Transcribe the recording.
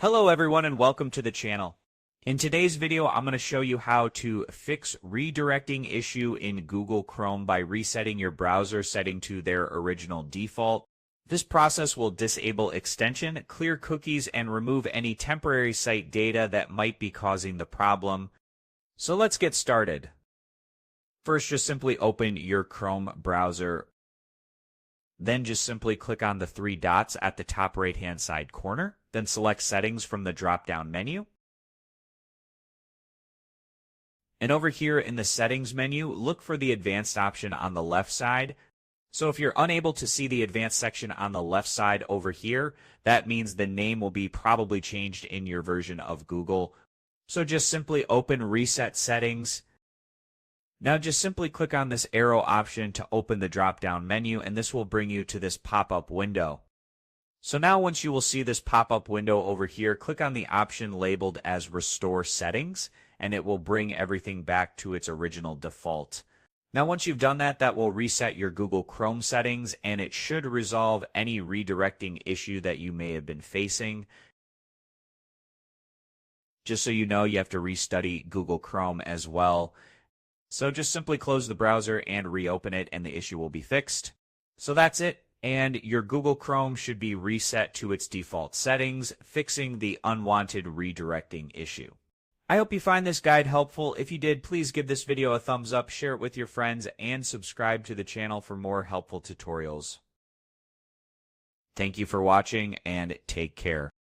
Hello everyone and welcome to the channel. In today's video, I'm going to show you how to fix redirecting issue in Google Chrome by resetting your browser setting to their original default. This process will disable extension, clear cookies, and remove any temporary site data that might be causing the problem. So let's get started. First, just simply open your Chrome browser. Then just simply click on the three dots at the top right-hand side corner. Then select Settings from the drop-down menu. And over here in the Settings menu, look for the Advanced option on the left side. So if you're unable to see the Advanced section on the left side over here, that means the name will be probably changed in your version of Google. So just simply open Reset Settings. Now just simply click on this arrow option to open the drop-down menu, and this will bring you to this pop-up window. So now once you will see this pop-up window over here, click on the option labeled as Restore Settings, and it will bring everything back to its original default. Now once you've done that, that will reset your Google Chrome settings, and it should resolve any redirecting issue that you may have been facing. Just so you know, you have to restudy Google Chrome as well. So just simply close the browser and reopen it, and the issue will be fixed. So that's it, and your Google Chrome should be reset to its default settings, fixing the unwanted redirecting issue. I hope you find this guide helpful. If you did, please give this video a thumbs up, share it with your friends, and subscribe to the channel for more helpful tutorials. Thank you for watching, and take care.